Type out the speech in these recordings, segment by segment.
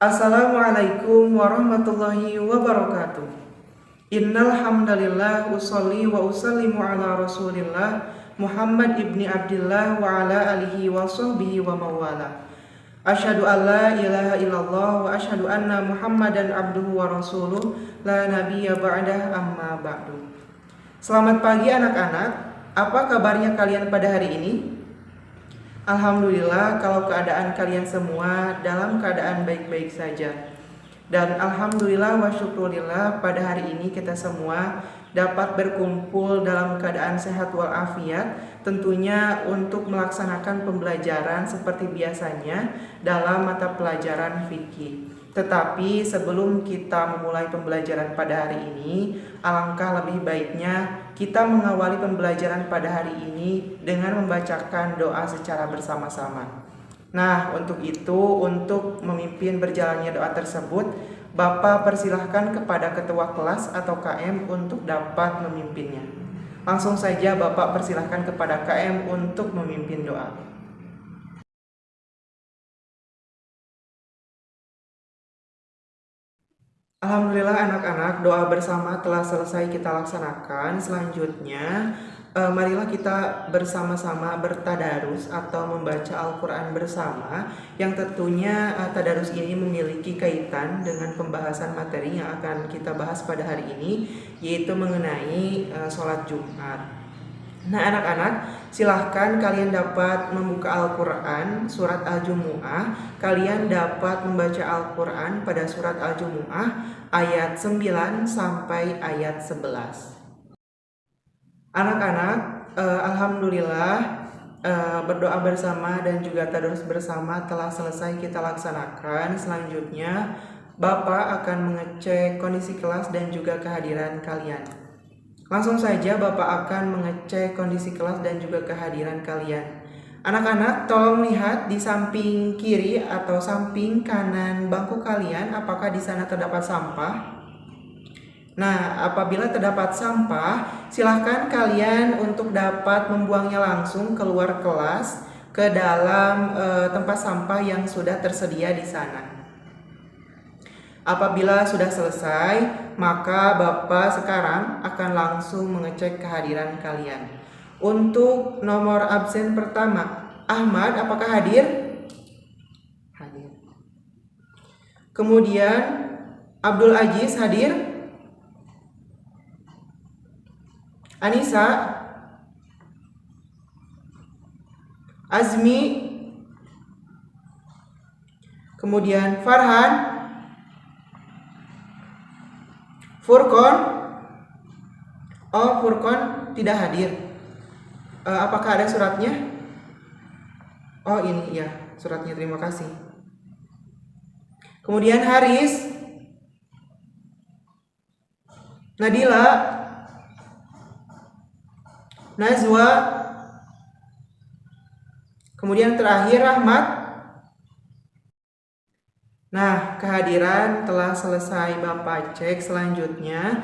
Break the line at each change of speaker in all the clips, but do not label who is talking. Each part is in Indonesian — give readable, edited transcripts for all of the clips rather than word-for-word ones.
Assalamualaikum warahmatullahi wabarakatuh. Innal hamdalillah usolli wa usallimu ala Rasulillah Muhammad ibni Abdillah wa ala alihi wa sahbihi wa mawala. Asyhadu an la ilaha illallah wa asyhadu anna Muhammadan abduhu wa rasuluh la nabiyya ba'dah amma ba'du. Selamat pagi anak-anak. Apa kabarnya kalian pada hari ini? Alhamdulillah kalau keadaan kalian semua dalam keadaan baik-baik saja. Dan alhamdulillah wa syukurillah pada hari ini kita semua dapat berkumpul dalam keadaan sehat walafiat, tentunya untuk melaksanakan pembelajaran seperti biasanya dalam mata pelajaran fikih. Tetapi sebelum kita memulai pembelajaran pada hari ini, alangkah lebih baiknya kita mengawali pembelajaran pada hari ini dengan membacakan doa secara bersama-sama. Nah, untuk itu, untuk memimpin berjalannya doa tersebut, Bapak persilahkan kepada ketua kelas atau KM untuk dapat memimpinnya. Langsung saja Bapak persilahkan kepada KM untuk memimpin doa. Alhamdulillah anak-anak, doa bersama telah selesai kita laksanakan. Selanjutnya, marilah kita bersama-sama bertadarus atau membaca Al-Quran bersama, yang tentunya tadarus ini memiliki kaitan dengan pembahasan materi yang akan kita bahas pada hari ini, yaitu mengenai sholat Jumat. Nah anak-anak, silahkan kalian dapat membuka Al-Quran surat Al-Jumu'ah. Kalian dapat membaca Al-Quran pada surat Al-Jumu'ah ayat 9 sampai ayat 11. Anak-anak, alhamdulillah berdoa bersama dan juga tadarus bersama telah selesai kita laksanakan. Selanjutnya Bapak akan mengecek kondisi kelas dan juga kehadiran kalian. Langsung saja Bapak akan mengecek kondisi kelas dan juga kehadiran kalian. Anak-anak, tolong lihat di samping kiri atau samping kanan bangku kalian, apakah di sana terdapat sampah? Nah, apabila terdapat sampah, silahkan kalian untuk dapat membuangnya langsung keluar kelas ke dalam tempat sampah yang sudah tersedia di sana. Apabila sudah selesai, maka Bapak sekarang akan langsung mengecek kehadiran kalian. Untuk nomor absen pertama, Ahmad, apakah hadir? Hadir. Kemudian Abdul Aziz hadir? Anissa? Azmi? Kemudian Farhan? Furkon? Oh, Furkon tidak hadir. Apakah ada suratnya? Oh, ini ya, suratnya, terima kasih. Kemudian Haris, Nadila, Nazwa, kemudian terakhir Rahmat. Nah, kehadiran telah selesai Bapak cek. Selanjutnya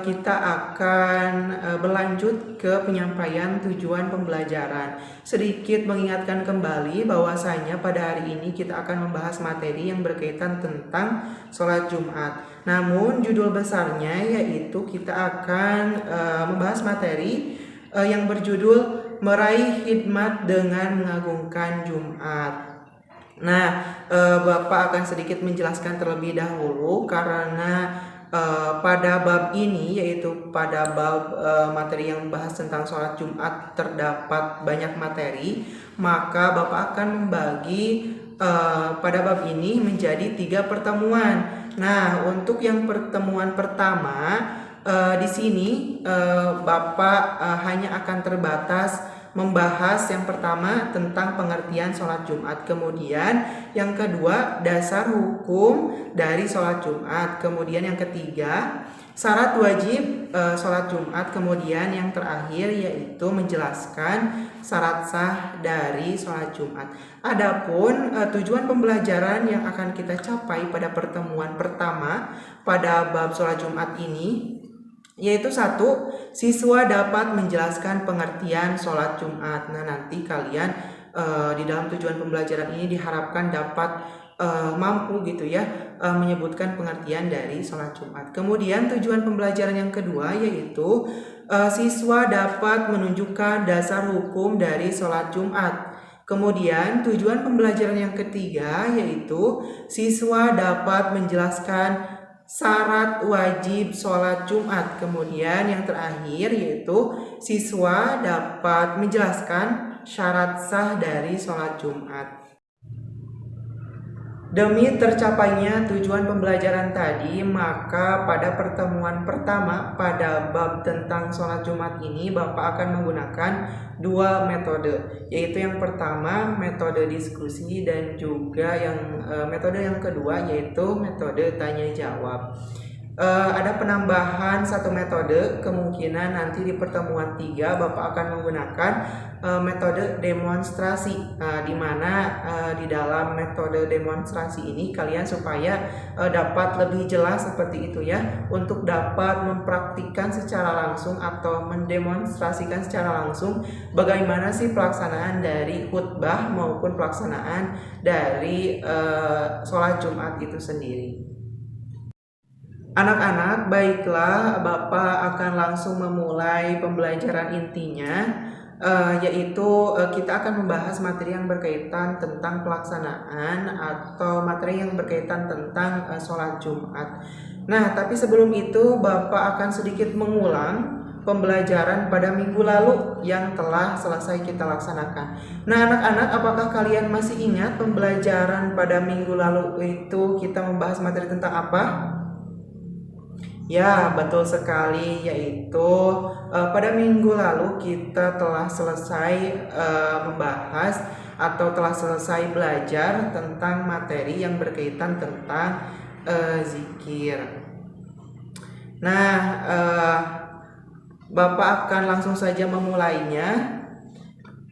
kita akan berlanjut ke penyampaian tujuan pembelajaran. Sedikit mengingatkan kembali bahwasanya pada hari ini kita akan membahas materi yang berkaitan tentang sholat Jumat. Namun judul besarnya yaitu kita akan membahas materi yang berjudul Meraih Hikmat dengan Mengagungkan Jumat. Nah, Bapak akan sedikit menjelaskan terlebih dahulu karena pada bab ini, yaitu pada bab materi yang membahas tentang sholat Jumat terdapat banyak materi, maka Bapak akan membagi pada bab ini menjadi 3 pertemuan. Nah, untuk yang pertemuan pertama di sini Bapak hanya akan terbatas membahas yang pertama tentang pengertian sholat Jumat, kemudian yang kedua dasar hukum dari sholat Jumat, kemudian yang ketiga syarat wajib sholat Jumat, kemudian yang terakhir yaitu menjelaskan syarat sah dari sholat Jumat. Adapun tujuan pembelajaran yang akan kita capai pada pertemuan pertama pada bab sholat Jumat ini yaitu 1, siswa dapat menjelaskan pengertian sholat Jumat. Nah, nanti kalian di dalam tujuan pembelajaran ini diharapkan dapat mampu gitu ya menyebutkan pengertian dari sholat Jumat. Kemudian tujuan pembelajaran yang kedua yaitu siswa dapat menunjukkan dasar hukum dari sholat Jumat. Kemudian tujuan pembelajaran yang ketiga yaitu siswa dapat menjelaskan syarat wajib sholat Jumat. Kemudian yang terakhir yaitu siswa dapat menjelaskan syarat sah dari sholat Jumat. Demi tercapainya tujuan pembelajaran tadi, maka pada pertemuan pertama pada bab tentang sholat Jumat ini Bapak akan menggunakan dua metode, yaitu yang pertama metode diskusi dan juga metode yang kedua yaitu metode tanya jawab. Ada penambahan satu metode, kemungkinan nanti di pertemuan 3 Bapak akan menggunakan metode demonstrasi, di mana di dalam metode demonstrasi ini kalian supaya dapat lebih jelas seperti itu ya, untuk dapat mempraktikkan secara langsung atau mendemonstrasikan secara langsung bagaimana sih pelaksanaan dari khutbah maupun pelaksanaan dari sholat Jumat itu sendiri. Anak-anak, baiklah, Bapak akan langsung memulai pembelajaran intinya, yaitu kita akan membahas materi yang berkaitan tentang pelaksanaan atau materi yang berkaitan tentang sholat Jumat. Nah, tapi sebelum itu Bapak akan sedikit mengulang pembelajaran pada minggu lalu yang telah selesai kita laksanakan. Nah, anak-anak, apakah kalian masih ingat pembelajaran pada minggu lalu itu kita membahas materi tentang apa? Ya, betul sekali, yaitu pada minggu lalu kita telah selesai membahas atau telah selesai belajar tentang materi yang berkaitan tentang zikir. Nah, Bapak akan langsung saja memulainya.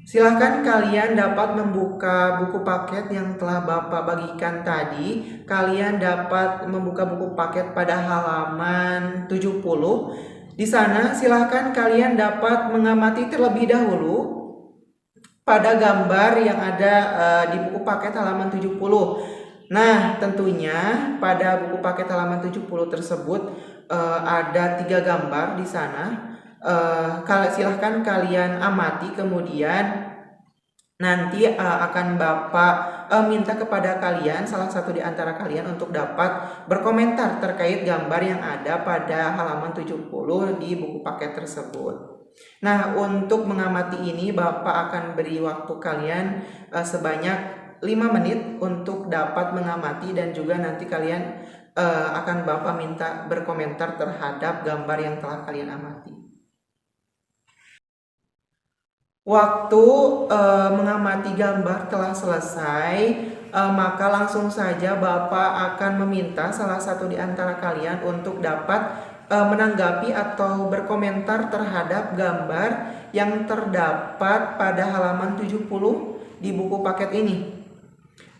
Silahkan kalian dapat membuka buku paket yang telah Bapak bagikan tadi. Kalian dapat membuka buku paket pada halaman 70. Di sana silahkan kalian dapat mengamati terlebih dahulu pada gambar yang ada di buku paket halaman 70. Nah, tentunya pada buku paket halaman 70 tersebut ada 3 gambar di sana. Silahkan kalian amati, kemudian nanti akan Bapak minta kepada kalian, salah satu di antara kalian untuk dapat berkomentar terkait gambar yang ada pada halaman 70 di buku paket tersebut. Nah, untuk mengamati ini Bapak akan beri waktu kalian sebanyak 5 menit untuk dapat mengamati, dan juga nanti kalian akan Bapak minta berkomentar terhadap gambar yang telah kalian amati. Waktu mengamati gambar telah selesai, maka langsung saja Bapak akan meminta salah satu di antara kalian untuk dapat menanggapi atau berkomentar terhadap gambar yang terdapat pada halaman 70 di buku paket ini.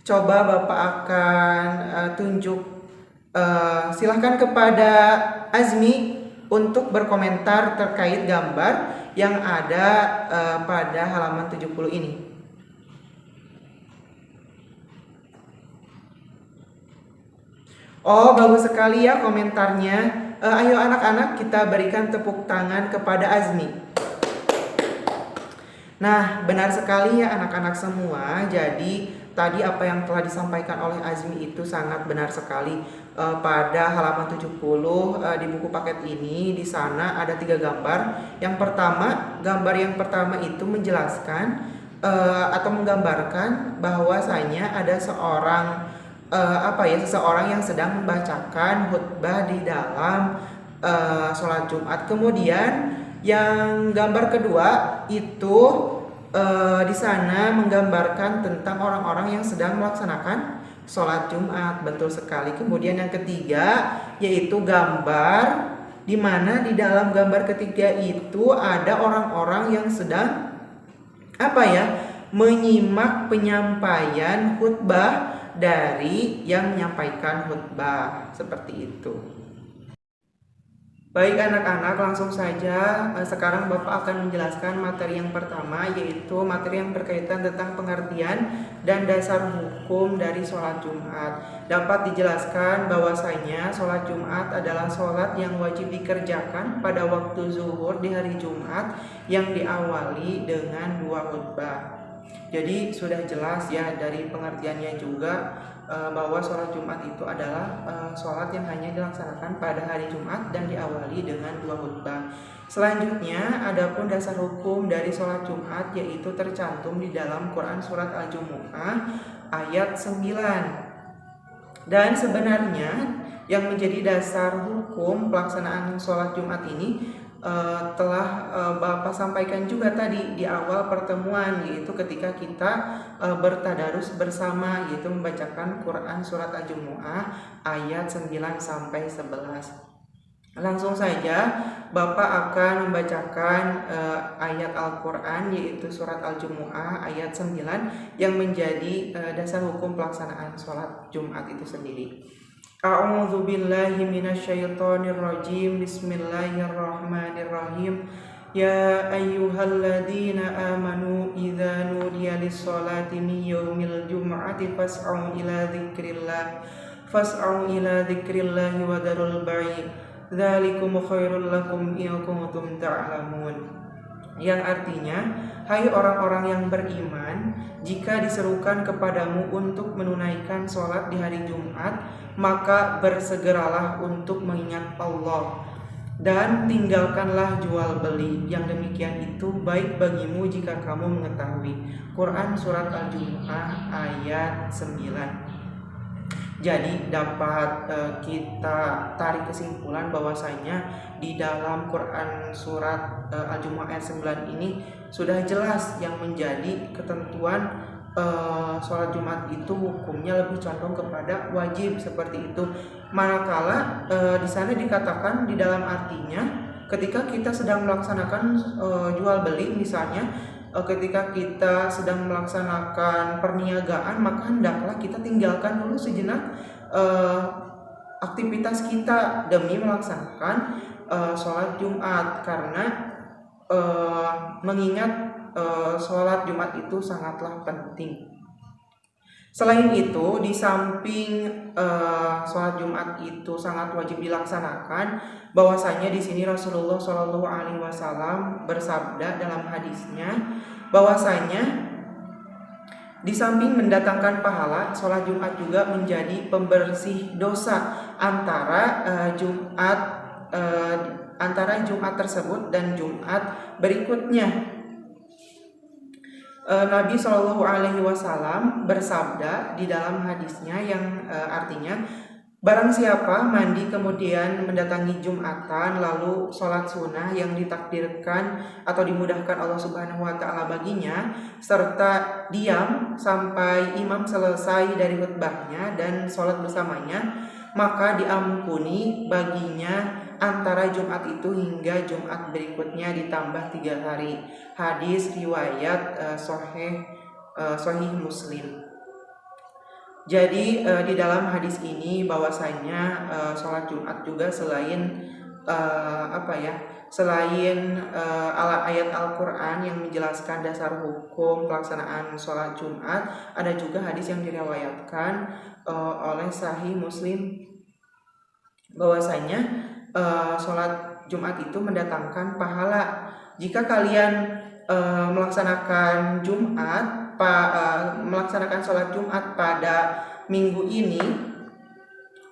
Coba Bapak akan tunjuk, silahkan kepada Azmi untuk berkomentar terkait gambar yang ada pada halaman 70 ini. Oh, bagus sekali ya komentarnya. Ayo anak-anak, kita berikan tepuk tangan kepada Azmi. Nah, benar sekali ya anak-anak semua. Jadi tadi apa yang telah disampaikan oleh Azmi itu sangat benar sekali. Pada halaman 70 di buku paket ini, di sana ada 3 gambar. Yang pertama, gambar yang pertama itu menjelaskan atau menggambarkan bahwasanya ada seseorang yang sedang membacakan khutbah di dalam sholat Jumat. Kemudian yang gambar kedua itu di sana menggambarkan tentang orang-orang yang sedang melaksanakan sholat Jumat. Betul sekali. Kemudian yang ketiga yaitu gambar di mana di dalam gambar ketiga itu ada orang-orang yang sedang menyimak penyampaian khutbah dari yang menyampaikan khutbah, seperti itu. Baik anak-anak, langsung saja sekarang Bapak akan menjelaskan materi yang pertama, yaitu materi yang berkaitan tentang pengertian dan dasar hukum dari sholat Jumat. Dapat dijelaskan bahwasanya sholat Jumat adalah sholat yang wajib dikerjakan pada waktu zuhur di hari Jumat yang diawali dengan 2 khutbah. Jadi sudah jelas ya dari pengertiannya juga bahwa sholat Jumat itu adalah sholat yang hanya dilaksanakan pada hari Jumat dan diawali dengan 2 khutbah. Selanjutnya, adapun dasar hukum dari sholat Jumat yaitu tercantum di dalam Quran surat Al-Jumu'ah ayat 9. Dan sebenarnya yang menjadi dasar hukum pelaksanaan sholat Jumat ini telah Bapak sampaikan juga tadi di awal pertemuan, yaitu ketika kita bertadarus bersama, yaitu membacakan Quran surat Al-Jumu'ah ayat 9 sampai 11. Langsung saja Bapak akan membacakan ayat Al-Quran, yaitu surat Al-Jumu'ah ayat 9 yang menjadi dasar hukum pelaksanaan sholat Jumat itu sendiri. A'udzu billahi minasyaitonir rajim. Bismillahirrahmanirrahim. Ya ayyuhalladzina amanu idza nudiya lis-sholati min yaumil jum'ati fas'au ila dzikrillah wa darul bai'. Dzalikum khairul lakum in kuntum ta'lamun. Yang artinya, hai orang-orang yang beriman, jika diserukan kepadamu untuk menunaikan sholat di hari Jumat, maka bersegeralah untuk mengingat Allah dan tinggalkanlah jual beli. Yang demikian itu baik bagimu jika kamu mengetahui. Quran surat Al-Jumu'ah ayat 9. Jadi dapat kita tarik kesimpulan bahwasanya di dalam Quran surat Al-Jumu'ah ayat 9 ini sudah jelas yang menjadi ketentuan sholat Jumat itu hukumnya lebih condong kepada wajib seperti itu. Manakala di sana dikatakan di dalam artinya ketika kita sedang melaksanakan jual beli, misalnya ketika kita sedang melaksanakan perniagaan, maka hendaklah kita tinggalkan dulu sejenak aktivitas kita demi melaksanakan sholat Jumat, karena mengingat sholat Jumat itu sangatlah penting. Selain itu, di samping sholat Jumat itu sangat wajib dilaksanakan, bahwasanya di sini Rasulullah Shallallahu Alaihi Wasallam bersabda dalam hadisnya bahwasanya di samping mendatangkan pahala, sholat Jumat juga menjadi pembersih dosa antara Jumat tersebut dan Jumat berikutnya. Nabi Shallallahu Alaihi Wasallam bersabda di dalam hadisnya yang artinya, barang siapa mandi kemudian mendatangi Jumatan lalu sholat sunnah yang ditakdirkan atau dimudahkan Allah Subhanahu Wa Taala baginya, serta diam sampai imam selesai dari khutbahnya dan sholat bersamanya, maka diampuni baginya antara Jumat itu hingga Jumat berikutnya ditambah 3 hari. Hadis riwayat Sahih Muslim. Jadi di dalam hadis ini bahwasanya sholat Jumat juga selain ayat Al-Quran yang menjelaskan dasar hukum pelaksanaan sholat Jumat, ada juga hadis yang diriwayatkan oleh Sahih Muslim bahwasanya sholat Jumat itu mendatangkan pahala. Jika kalian melaksanakan sholat Jumat pada minggu ini,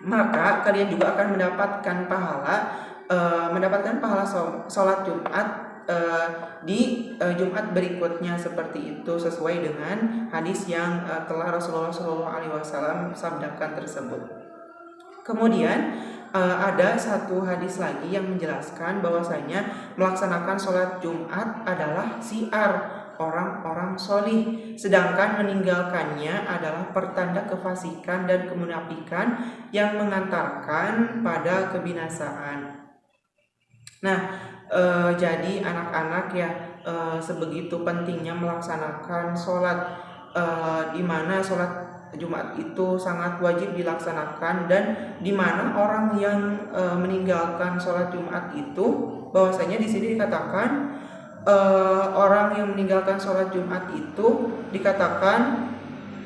maka kalian juga akan mendapatkan pahala sholat Jumat di Jumat berikutnya, seperti itu sesuai dengan hadis yang telah Rasulullah SAW sabdakan tersebut. Kemudian ada satu hadis lagi yang menjelaskan bahwasanya melaksanakan sholat Jumat adalah syiar orang-orang sholih, sedangkan meninggalkannya adalah pertanda kefasikan dan kemunafikan yang mengantarkan pada kebinasaan. Nah, jadi anak-anak ya, sebegitu pentingnya melaksanakan sholat, di mana sholat Jumat itu sangat wajib dilaksanakan, dan di mana orang yang meninggalkan sholat Jumat itu, bahwasanya di sini dikatakan orang yang meninggalkan sholat Jumat itu dikatakan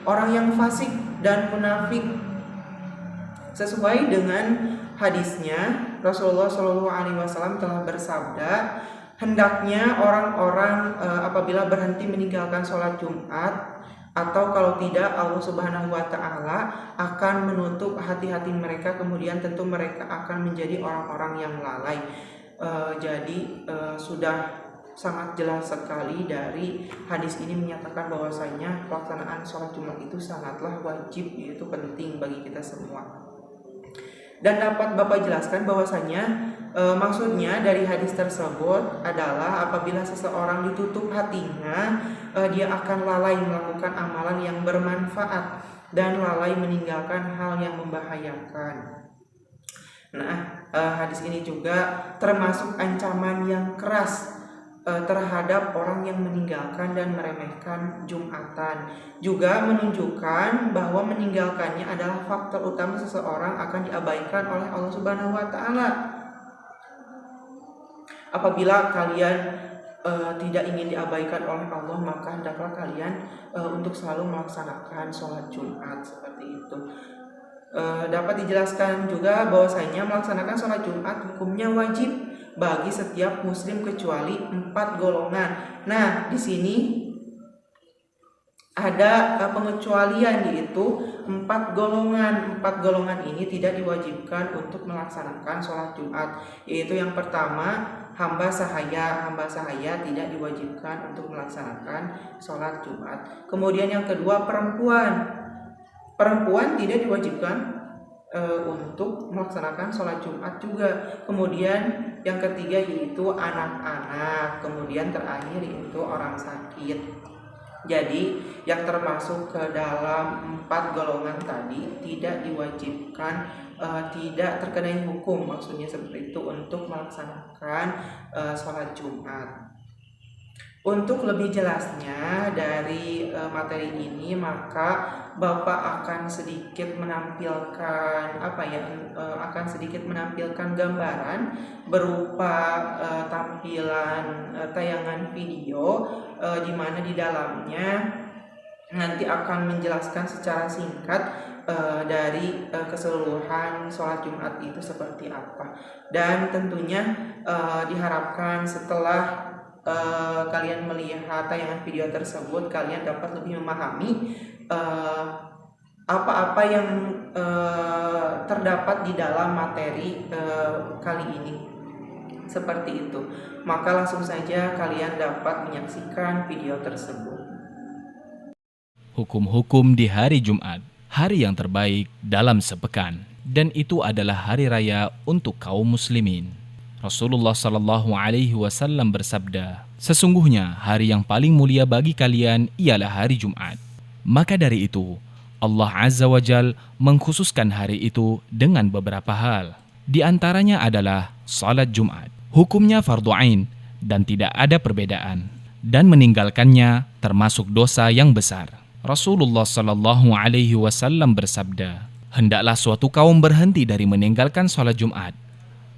orang yang fasik dan munafik. Sesuai dengan hadisnya, Rasulullah SAW telah bersabda, hendaknya orang-orang apabila berhenti meninggalkan sholat Jumat, atau kalau tidak Allah Subhanahu wa Ta'ala akan menutup hati-hati mereka, kemudian tentu mereka akan menjadi orang-orang yang lalai. Jadi sudah sangat jelas sekali dari hadis ini menyatakan bahwasanya pelaksanaan sholat Jumat itu sangatlah wajib, yaitu penting bagi kita semua. Dan dapat Bapak jelaskan bahwasanya maksudnya dari hadis tersebut adalah apabila seseorang ditutup hatinya, dia akan lalai melakukan amalan yang bermanfaat dan lalai meninggalkan hal yang membahayakan. Nah, hadis ini juga termasuk ancaman yang keras terhadap orang yang meninggalkan dan meremehkan Jumatan. Juga menunjukkan bahwa meninggalkannya adalah faktor utama seseorang akan diabaikan oleh Allah Subhanahu wa Ta'ala. Apabila kalian tidak ingin diabaikan oleh Allah, maka hendaklah kalian untuk selalu melaksanakan sholat Jumat, seperti itu. Dapat dijelaskan juga bahwasanya melaksanakan sholat Jumat hukumnya wajib bagi setiap muslim kecuali 4 golongan. Nah, di sini ada pengecualian, yaitu 4 golongan. 4 golongan ini tidak diwajibkan untuk melaksanakan sholat Jumat, yaitu yang pertama hamba sahaya. Hamba sahaya tidak diwajibkan untuk melaksanakan sholat Jumat. Kemudian yang kedua perempuan. Perempuan tidak diwajibkan untuk melaksanakan sholat Jumat juga. Kemudian yang ketiga yaitu anak-anak. Kemudian terakhir yaitu orang sakit. Jadi yang termasuk ke dalam 4 golongan tadi tidak diwajibkan, tidak terkena hukum, maksudnya seperti itu, untuk melaksanakan sholat Jumat. Untuk lebih jelasnya dari materi ini, maka Bapak akan sedikit menampilkan akan sedikit menampilkan gambaran berupa tampilan tayangan video di mana di dalamnya nanti akan menjelaskan secara singkat dari keseluruhan sholat Jumat itu seperti apa. Dan tentunya diharapkan setelah kalian melihat tayangan video tersebut, kalian dapat lebih memahami apa-apa yang terdapat di dalam materi kali ini, seperti itu. Maka langsung saja kalian dapat menyaksikan video tersebut.
Hukum-hukum di hari Jumat, hari yang terbaik dalam sepekan, dan itu adalah hari raya untuk kaum muslimin. Rasulullah Shallallahu Alaihi Wasallam bersabda, sesungguhnya hari yang paling mulia bagi kalian ialah hari Jumat. Maka dari itu, Allah Azza wa Jal mengkhususkan hari itu dengan beberapa hal. Di antaranya adalah salat Jumat. Hukumnya fardu ain dan tidak ada perbedaan. Dan meninggalkannya termasuk dosa yang besar. Rasulullah Shallallahu Alaihi Wasallam bersabda, hendaklah suatu kaum berhenti dari meninggalkan salat Jumat,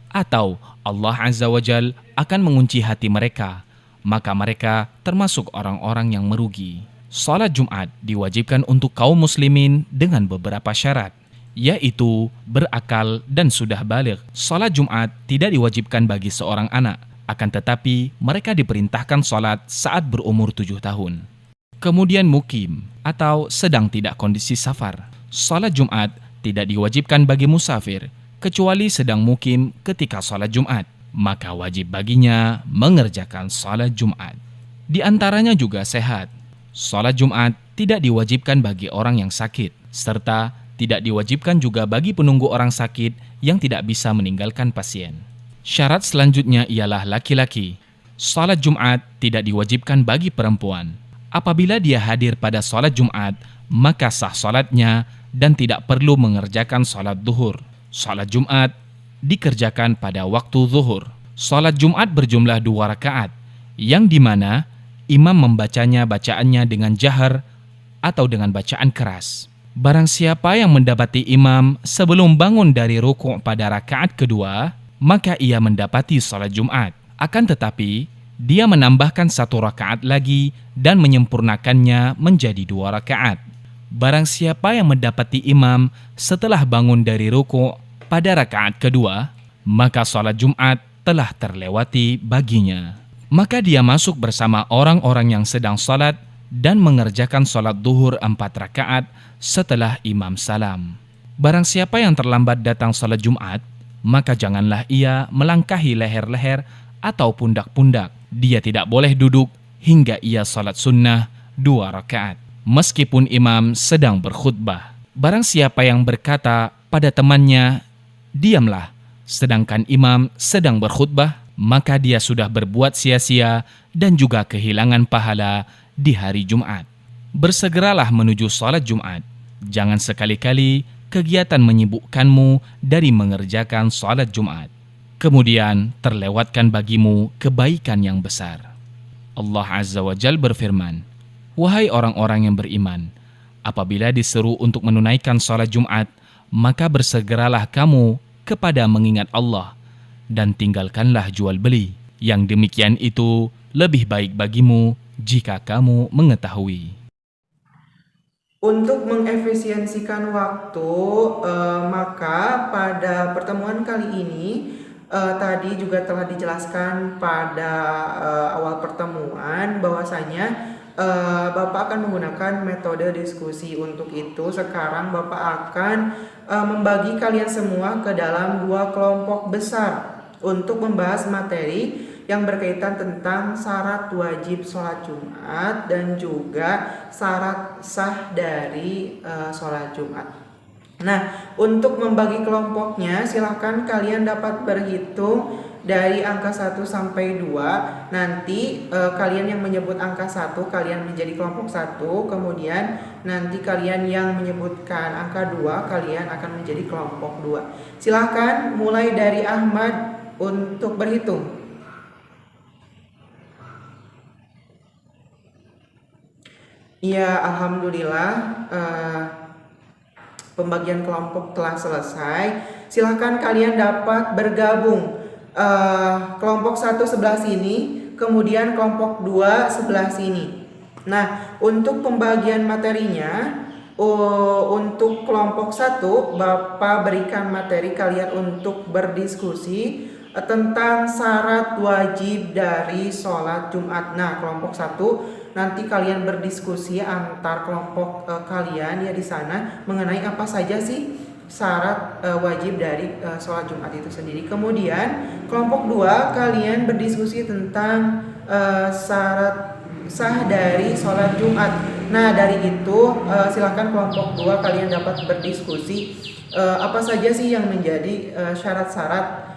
atau Allah Azza wa Jal akan mengunci hati mereka, maka mereka termasuk orang-orang yang merugi. Salat Jumat diwajibkan untuk kaum muslimin dengan beberapa syarat, yaitu berakal dan sudah baligh. Salat Jumat tidak diwajibkan bagi seorang anak, akan tetapi mereka diperintahkan salat saat berumur 7 tahun. Kemudian mukim atau sedang tidak kondisi safar. Salat Jumat tidak diwajibkan bagi musafir, kecuali sedang mukim ketika salat Jumat, maka wajib baginya mengerjakan salat Jumat. Di antaranya juga sehat. Salat Jumat tidak diwajibkan bagi orang yang sakit, serta tidak diwajibkan juga bagi penunggu orang sakit yang tidak bisa meninggalkan pasien. Syarat selanjutnya ialah laki-laki. Salat Jumat tidak diwajibkan bagi perempuan. Apabila dia hadir pada salat Jumat, maka sah salatnya dan tidak perlu mengerjakan salat zuhur. Salat Jumat dikerjakan pada waktu zuhur. Salat Jumat berjumlah 2 rakaat, yang dimana imam membacanya bacaannya dengan jahar atau dengan bacaan keras. Barang siapa yang mendapati imam sebelum bangun dari rukuk pada rakaat kedua, maka ia mendapati salat Jumat. Akan tetapi, dia menambahkan 1 rakaat lagi dan menyempurnakannya menjadi 2 rakaat. Barang siapa yang mendapati imam setelah bangun dari rukuk pada rakaat kedua, maka salat Jumat telah terlewati baginya. Maka dia masuk bersama orang-orang yang sedang salat dan mengerjakan salat duhur 4 rakaat setelah imam salam. Barang siapa yang terlambat datang salat Jumat, maka janganlah ia melangkahi leher-leher atau pundak-pundak. Dia tidak boleh duduk hingga ia salat sunnah 2 rakaat, meskipun imam sedang berkhutbah. Barang siapa yang berkata pada temannya, "Diamlah," sedangkan imam sedang berkhutbah, maka dia sudah berbuat sia-sia dan juga kehilangan pahala di hari Jumat. Bersegeralah menuju salat Jumat. Jangan sekali-kali kegiatan menyibukkanmu dari mengerjakan salat Jumat, kemudian terlewatkan bagimu kebaikan yang besar. Allah Azza wa Jalla berfirman, "Wahai orang-orang yang beriman, apabila diseru untuk menunaikan salat Jumat, maka bersegeralah kamu kepada mengingat Allah dan tinggalkanlah jual beli. Yang demikian itu lebih baik bagimu jika kamu mengetahui."
Untuk mengefisiensikan waktu, maka pada pertemuan kali ini tadi juga telah dijelaskan pada awal pertemuan bahwasanya Bapak akan menggunakan metode diskusi. Untuk itu sekarang Bapak akan membagi kalian semua ke dalam 2 kelompok besar untuk membahas materi yang berkaitan tentang syarat wajib sholat Jumat dan juga syarat sah dari sholat Jumat. Nah, untuk membagi kelompoknya, silahkan kalian dapat berhitung dari angka 1 sampai 2. Nanti kalian yang menyebut angka 1, kalian menjadi kelompok 1. Kemudian nanti kalian yang menyebutkan angka 2, kalian akan menjadi kelompok 2. Silahkan mulai dari Ahmad untuk berhitung. Ya, alhamdulillah pembagian kelompok telah selesai. Silahkan kalian dapat bergabung. Kelompok 1 sebelah sini, kemudian kelompok 2 sebelah sini. Nah, untuk pembagian materinya, untuk kelompok 1, Bapak berikan materi kalian untuk berdiskusi tentang syarat wajib dari sholat Jumat. Nah, kelompok 1 nanti kalian berdiskusi antar kelompok kalian ya di sana mengenai apa saja sih syarat wajib dari sholat Jumat itu sendiri. Kemudian kelompok 2 kalian berdiskusi tentang syarat sah dari sholat Jumat. Nah, dari itu silakan kelompok 2 kalian dapat berdiskusi apa saja sih yang menjadi syarat-syarat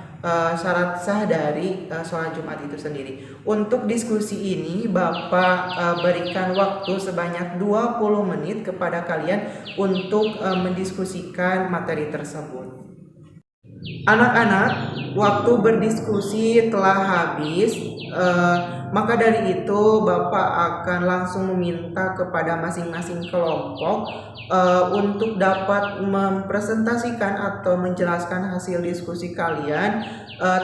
syarat sah dari sholat Jumat itu sendiri. Untuk diskusi ini Bapak berikan waktu sebanyak 20 menit kepada kalian untuk mendiskusikan materi tersebut. Anak-anak, waktu berdiskusi telah habis, maka dari itu Bapak akan langsung meminta kepada masing-masing kelompok untuk dapat mempresentasikan atau menjelaskan hasil diskusi kalian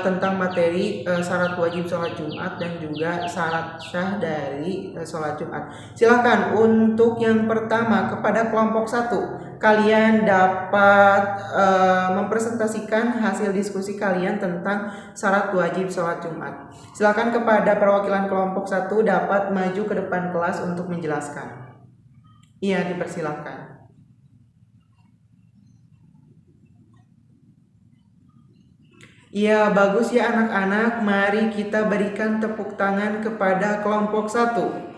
tentang materi syarat wajib sholat Jumat dan juga syarat syah dari sholat Jumat. Silakan untuk yang pertama kepada kelompok 1, kalian dapat mempresentasikan hasil diskusi kalian tentang syarat wajib sholat Jumat. Silakan kepada perwakilan kelompok 1 dapat maju ke depan kelas untuk menjelaskan. Iya, dipersilakan. Iya, bagus ya anak-anak. Mari kita berikan tepuk tangan kepada kelompok 1.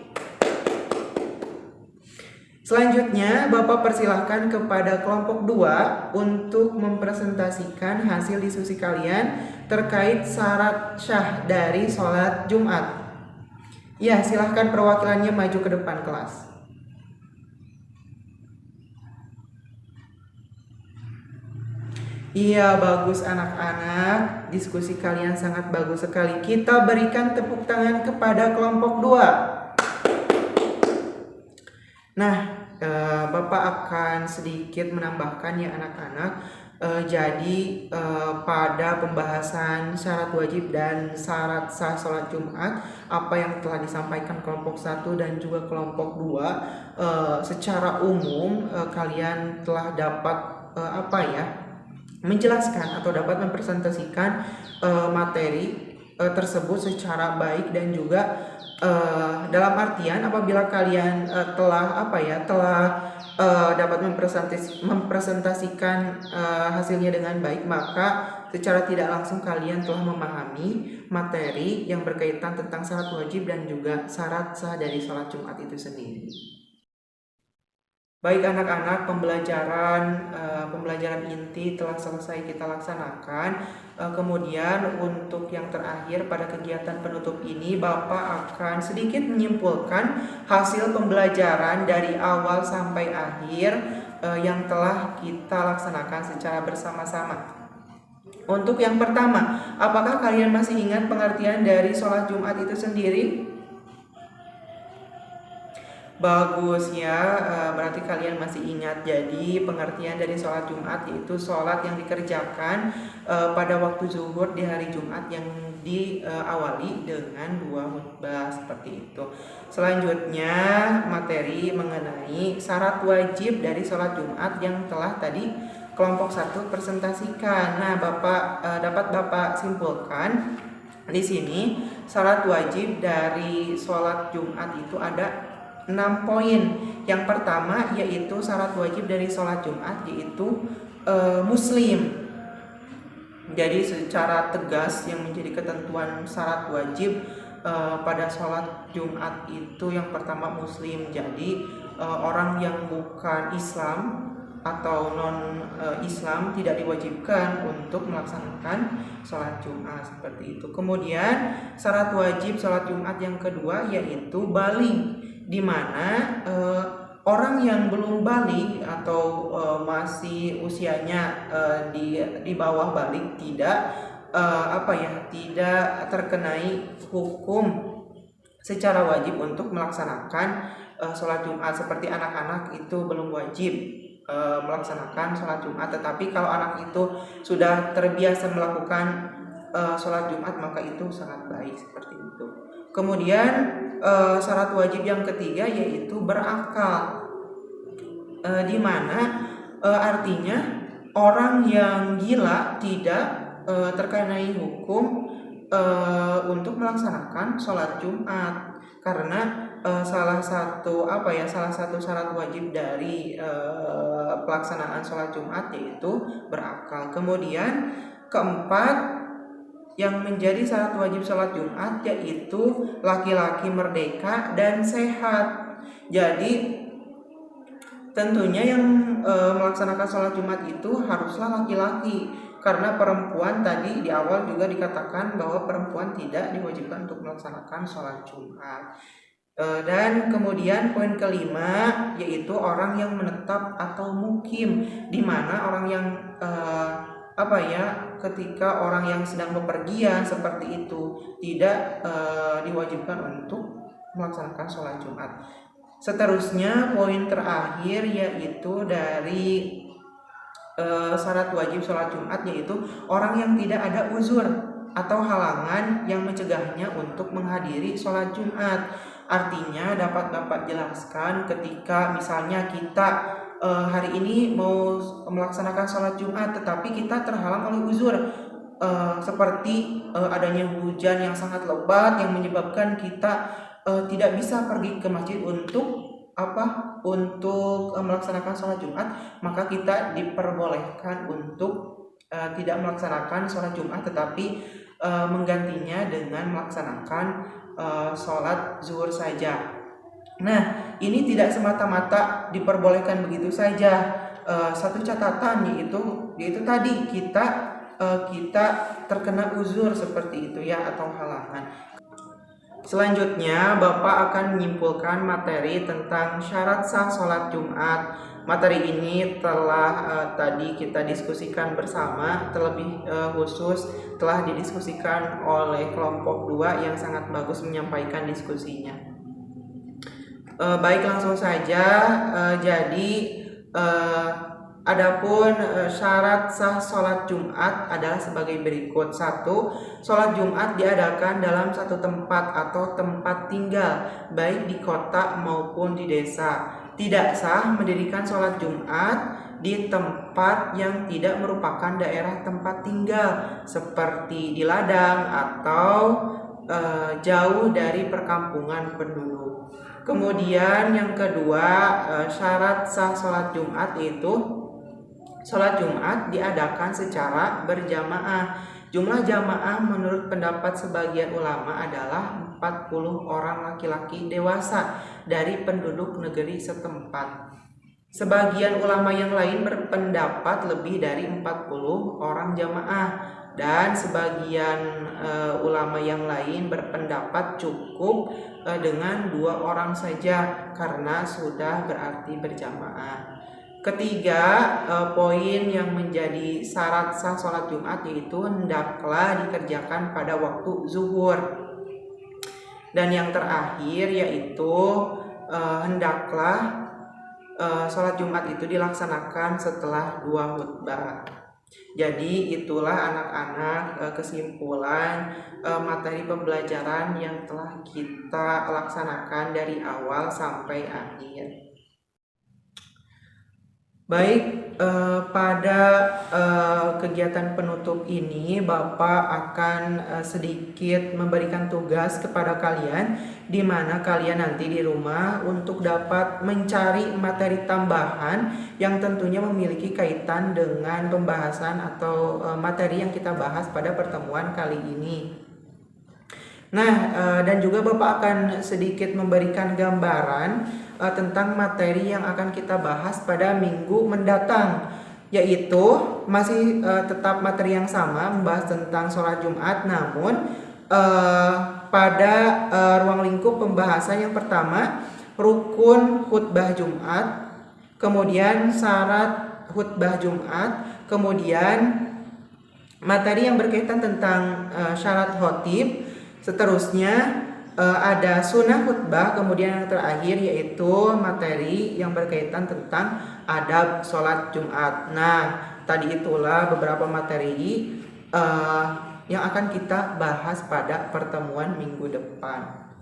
Selanjutnya, Bapak persilahkan kepada kelompok 2 untuk mempresentasikan hasil diskusi kalian terkait syarat syah dari sholat Jumat. Ya, silahkan perwakilannya maju ke depan kelas. Iya, bagus anak-anak. Diskusi kalian sangat bagus sekali. Kita berikan tepuk tangan kepada kelompok 2. Nah, Bapak akan sedikit menambahkan ya anak-anak. Jadi pada pembahasan syarat wajib dan syarat sah sholat Jumat, apa yang telah disampaikan kelompok 1 dan juga kelompok 2, secara umum kalian telah dapat menjelaskan atau dapat mempresentasikan materi tersebut secara baik, dan juga dalam artian apabila kalian telah dapat mempresentasikan hasilnya dengan baik, maka secara tidak langsung kalian telah memahami materi yang berkaitan tentang syarat wajib dan juga syarat sah dari sholat Jumat itu sendiri. Baik anak-anak, pembelajaran inti telah selesai kita laksanakan. Kemudian untuk yang terakhir pada kegiatan penutup ini, Bapak akan sedikit menyimpulkan hasil pembelajaran dari awal sampai akhir yang telah kita laksanakan secara bersama-sama. Untuk yang pertama, apakah kalian masih ingat pengertian dari sholat Jumat itu sendiri? Bagus ya, berarti kalian masih ingat. Jadi pengertian dari sholat Jumat yaitu sholat yang dikerjakan pada waktu zuhur di hari Jumat yang diawali dengan 2 khutbah seperti itu. Selanjutnya materi mengenai syarat wajib dari sholat Jumat yang telah tadi kelompok 1 presentasikan. Nah, dapat Bapak simpulkan di sini syarat wajib dari sholat Jumat itu ada 6 poin. Yang pertama yaitu syarat wajib dari sholat Jumat yaitu muslim. Jadi secara tegas yang menjadi ketentuan syarat wajib pada sholat Jumat itu yang pertama muslim. Jadi orang yang bukan Islam atau non Islam tidak diwajibkan untuk melaksanakan sholat Jumat seperti itu. Kemudian syarat wajib sholat Jumat yang kedua yaitu baligh, di mana orang yang belum baligh atau masih usianya di bawah baligh tidak terkenai hukum secara wajib untuk melaksanakan sholat Jumat. Seperti anak-anak itu belum wajib melaksanakan sholat Jumat, tetapi kalau anak itu sudah terbiasa melakukan sholat Jumat maka itu sangat baik seperti itu. Kemudian syarat wajib yang ketiga yaitu berakal, di mana artinya orang yang gila tidak terkenai hukum untuk melaksanakan sholat Jumat, karena salah satu syarat wajib dari pelaksanaan sholat Jumat yaitu berakal. Kemudian keempat yang menjadi syarat wajib sholat Jumat yaitu laki-laki merdeka dan sehat. Jadi tentunya yang melaksanakan sholat Jumat itu haruslah laki-laki, karena perempuan tadi di awal juga dikatakan bahwa perempuan tidak diwajibkan untuk melaksanakan sholat Jumat. Dan kemudian poin kelima yaitu orang yang menetap atau mukim, di mana orang yang ketika orang yang sedang bepergian seperti itu tidak diwajibkan untuk melaksanakan sholat Jumat. Seterusnya poin terakhir yaitu dari syarat wajib sholat Jumat yaitu orang yang tidak ada uzur atau halangan yang mencegahnya untuk menghadiri sholat Jumat. Artinya dapat Bapak jelaskan ketika misalnya kita hari ini mau melaksanakan sholat Jumat tetapi kita terhalang oleh uzur seperti adanya hujan yang sangat lebat yang menyebabkan kita tidak bisa pergi ke masjid untuk melaksanakan sholat Jumat, maka kita diperbolehkan untuk tidak melaksanakan sholat Jumat tetapi menggantinya dengan melaksanakan sholat zuhur saja. Nah, ini tidak semata-mata diperbolehkan begitu saja. Satu catatan yaitu tadi kita terkena uzur seperti itu ya, atau halangan. Selanjutnya Bapak akan menyimpulkan materi tentang syarat sah sholat Jumat. Materi ini telah tadi kita diskusikan bersama, terlebih khusus telah didiskusikan oleh kelompok 2 yang sangat bagus menyampaikan diskusinya. Baik, langsung saja. Jadi adapun syarat sah sholat Jumat adalah sebagai berikut. 1. Sholat Jumat diadakan dalam satu tempat atau tempat tinggal, baik di kota maupun di desa. Tidak sah mendirikan sholat Jumat di tempat yang tidak merupakan daerah tempat tinggal, seperti di ladang atau jauh dari perkampungan penduduk. Kemudian yang kedua, syarat sah sholat Jumat itu sholat Jumat diadakan secara berjamaah. Jumlah jamaah menurut pendapat sebagian ulama adalah 40 orang laki-laki dewasa dari penduduk negeri setempat. Sebagian ulama yang lain berpendapat lebih dari 40 orang jamaah, dan sebagian ulama yang lain berpendapat cukup dengan 2 orang saja karena sudah berarti berjamaah. Ketiga, poin yang menjadi syarat sah sholat Jumat yaitu hendaklah dikerjakan pada waktu zuhur. Dan yang terakhir yaitu hendaklah sholat Jumat itu dilaksanakan setelah 2 khutbah. Jadi itulah anak-anak kesimpulan materi pembelajaran yang telah kita laksanakan dari awal sampai akhir. Baik, pada kegiatan penutup ini Bapak akan sedikit memberikan tugas kepada kalian, di mana kalian nanti di rumah untuk dapat mencari materi tambahan yang tentunya memiliki kaitan dengan pembahasan atau materi yang kita bahas pada pertemuan kali ini. Nah, dan juga Bapak akan sedikit memberikan gambaran tentang materi yang akan kita bahas pada minggu mendatang, yaitu masih tetap materi yang sama, membahas tentang sholat Jumat, namun pada ruang lingkup pembahasan yang pertama, rukun khutbah Jumat, kemudian syarat khutbah Jumat, kemudian materi yang berkaitan tentang syarat khotib. Seterusnya ada sunnah khutbah, kemudian yang terakhir yaitu materi yang berkaitan tentang adab sholat Jumat. Nah, tadi itulah beberapa materi yang akan kita bahas pada pertemuan minggu depan.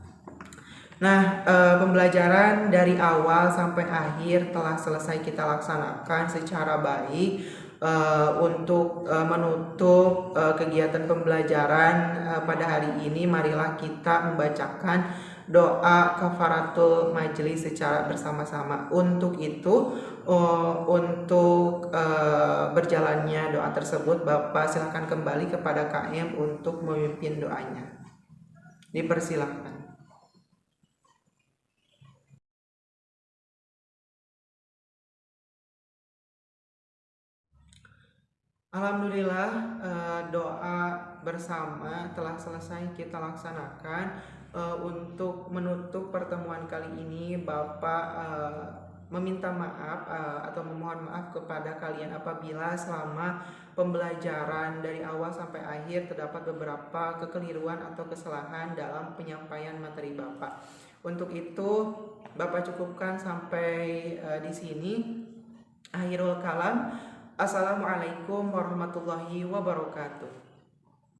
Nah, pembelajaran dari awal sampai akhir telah selesai kita laksanakan secara baik. Untuk menutup kegiatan pembelajaran pada hari ini, marilah kita membacakan doa kafaratul majelis secara bersama-sama. Untuk itu, untuk berjalannya doa tersebut, Bapak silakan kembali kepada KM untuk memimpin doanya. Dipersilahkan. Alhamdulillah, doa bersama telah selesai kita laksanakan. Untuk menutup pertemuan kali ini, Bapak meminta maaf atau memohon maaf kepada kalian apabila selama pembelajaran dari awal sampai akhir terdapat beberapa kekeliruan atau kesalahan dalam penyampaian materi Bapak. Untuk itu, Bapak cukupkan sampai di sini. Akhirul kalam. Assalamualaikum warahmatullahi wabarakatuh.